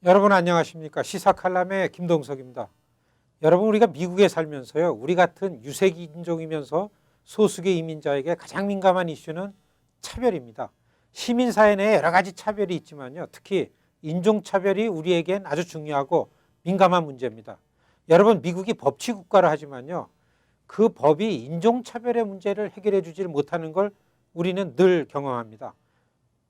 여러분 안녕하십니까? 시사칼럼의 김동석입니다. 여러분 우리가 미국에 살면서요. 우리 같은 유색 인종이면서 소수계 이민자에게 가장 민감한 이슈는 차별입니다. 시민사회 내에 여러 가지 차별이 있지만요. 특히 인종차별이 우리에겐 아주 중요하고 민감한 문제입니다. 여러분 미국이 법치국가라 하지만요. 그 법이 인종차별의 문제를 해결해 주지 못하는 걸 우리는 늘 경험합니다.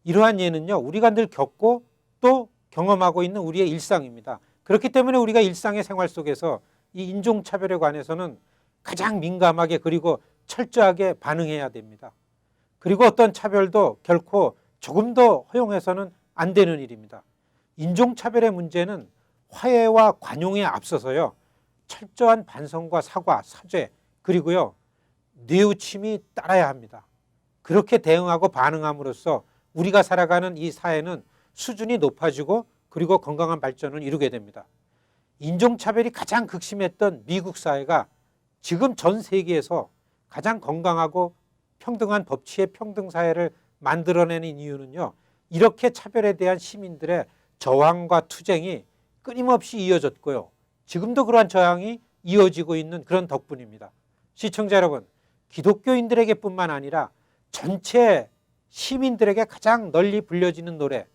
이러한 예는요. 우리가 늘 겪고 또 경험하고 있는 우리의 일상입니다. 그렇기 때문에 우리가 일상의 생활 속에서 이 인종차별에 관해서는 가장 민감하게 그리고 철저하게 반응해야 됩니다. 그리고 어떤 차별도 결코 조금도 허용해서는 안 되는 일입니다. 인종차별의 문제는 화해와 관용에 앞서서요. 철저한 반성과 사과, 사죄 그리고요. 뉘우침이 따라야 합니다. 그렇게 대응하고 반응함으로써 우리가 살아가는 이 사회는 수준이 높아지고 그리고 건강한 발전을 이루게 됩니다. 인종차별이 가장 극심했던 미국 사회가 지금 전 세계에서 가장 건강하고 평등한 법치의 평등사회를 만들어내는 이유는요. 이렇게 차별에 대한 시민들의 저항과 투쟁이 끊임없이 이어졌고요. 지금도 그러한 저항이 이어지고 있는 그런 덕분입니다. 시청자 여러분, 기독교인들에게 뿐만 아니라 전체 시민들에게 가장 널리 불려지는 노래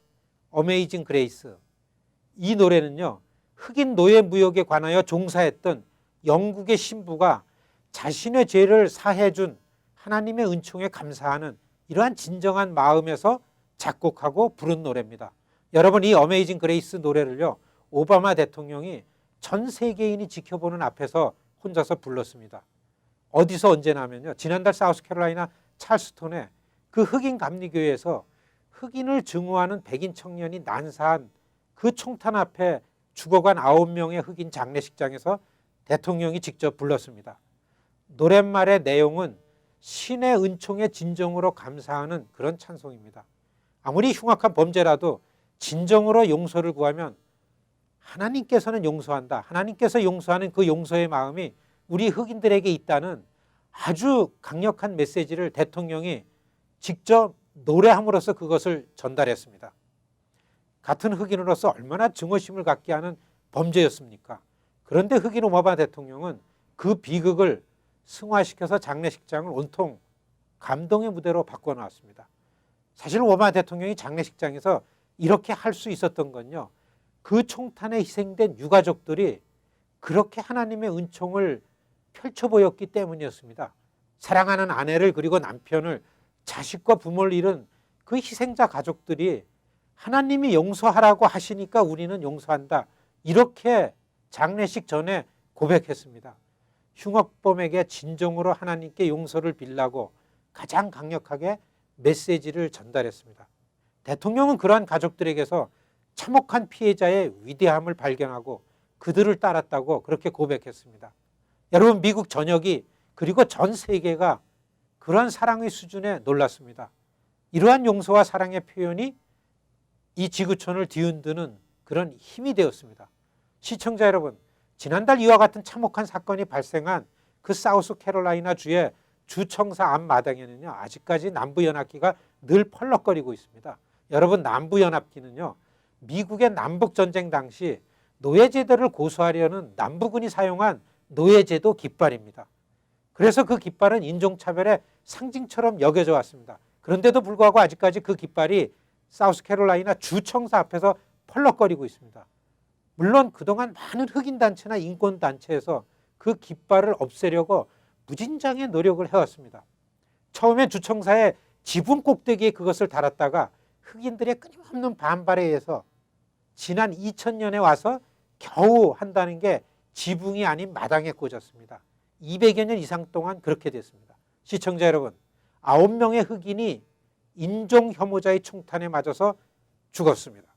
어메이징 그레이스, 이 노래는요. 흑인 노예 무역에 관하여 종사했던 영국의 신부가 자신의 죄를 사해 준 하나님의 은총에 감사하는 이러한 진정한 마음에서 작곡하고 부른 노래입니다. 여러분 이 어메이징 그레이스 노래를요. 오바마 대통령이 전 세계인이 지켜보는 앞에서 혼자서 불렀습니다. 어디서 언제나 하면요. 지난달 사우스캐롤라이나 찰스톤에 그 흑인 감리교회에서 흑인을 증오하는 백인 청년이 난사한 그 총탄 앞에 죽어간 9명의 흑인 장례식장에서 대통령이 직접 불렀습니다. 노랫말의 내용은 신의 은총에 진정으로 감사하는 그런 찬송입니다. 아무리 흉악한 범죄라도 진정으로 용서를 구하면 하나님께서는 용서한다. 하나님께서 용서하는 그 용서의 마음이 우리 흑인들에게 있다는 아주 강력한 메시지를 대통령이 직접 노래함으로써 그것을 전달했습니다. 같은 흑인으로서 얼마나 증오심을 갖게 하는 범죄였습니까? 그런데 흑인 오바마 대통령은 그 비극을 승화시켜서 장례식장을 온통 감동의 무대로 바꿔놓았습니다. 사실 오바마 대통령이 장례식장에서 이렇게 할 수 있었던 건요. 그 총탄에 희생된 유가족들이 그렇게 하나님의 은총을 펼쳐 보였기 때문이었습니다. 사랑하는 아내를 그리고 남편을 자식과 부모를 잃은 그 희생자 가족들이 하나님이 용서하라고 하시니까 우리는 용서한다. 이렇게 장례식 전에 고백했습니다. 흉악범에게 진정으로 하나님께 용서를 빌라고 가장 강력하게 메시지를 전달했습니다. 대통령은 그러한 가족들에게서 참혹한 피해자의 위대함을 발견하고 그들을 따랐다고 그렇게 고백했습니다. 여러분 미국 전역이 그리고 전 세계가 그러한 사랑의 수준에 놀랐습니다. 이러한 용서와 사랑의 표현이 이 지구촌을 뒤흔드는 그런 힘이 되었습니다. 시청자 여러분, 지난달 이와 같은 참혹한 사건이 발생한 그 사우스캐롤라이나 주의 주청사 앞마당에는요. 아직까지 남부연합기가 늘 펄럭거리고 있습니다. 여러분 남부연합기는요. 미국의 남북전쟁 당시 노예제도를 고수하려는 남부군이 사용한 노예제도 깃발입니다. 그래서 그 깃발은 인종차별의 상징처럼 여겨져 왔습니다. 그런데도 불구하고 아직까지 그 깃발이 사우스캐롤라이나 주청사 앞에서 펄럭거리고 있습니다. 물론 그동안 많은 흑인단체나 인권단체에서 그 깃발을 없애려고 무진장의 노력을 해왔습니다. 처음에 주청사의 지붕 꼭대기에 그것을 달았다가 흑인들의 끊임없는 반발에 의해서 지난 2000년에 와서 겨우 한다는 게 지붕이 아닌 마당에 꽂았습니다. 200여 년 이상 동안 그렇게 됐습니다. 시청자 여러분, 9명의 흑인이 인종 혐오자의 총탄에 맞아서 죽었습니다.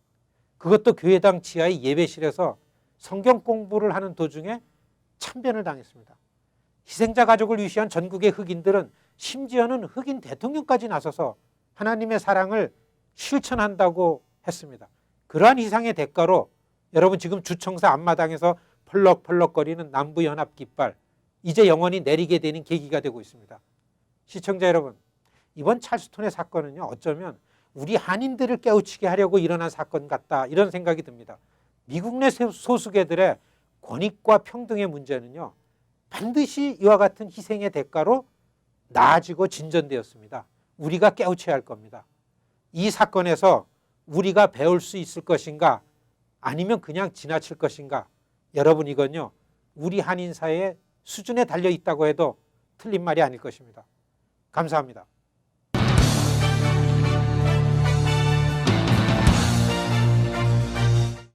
그것도 교회당 지하의 예배실에서 성경 공부를 하는 도중에 참변을 당했습니다. 희생자 가족을 위시한 전국의 흑인들은 심지어는 흑인 대통령까지 나서서 하나님의 사랑을 실천한다고 했습니다. 그러한 희생의 대가로 여러분 지금 주청사 앞마당에서 펄럭펄럭거리는 남부연합 깃발 이제 영원히 내리게 되는 계기가 되고 있습니다. 시청자 여러분, 이번 찰스톤의 사건은요 어쩌면 우리 한인들을 깨우치게 하려고 일어난 사건 같다 이런 생각이 듭니다. 미국 내 소수계들의 권익과 평등의 문제는요, 반드시 이와 같은 희생의 대가로 나아지고 진전되었습니다. 우리가 깨우쳐야 할 겁니다. 이 사건에서 우리가 배울 수 있을 것인가, 아니면 그냥 지나칠 것인가, 여러분 이건요, 우리 한인 사회의 수준에 달려 있다고 해도 틀린 말이 아닐 것입니다. 감사합니다.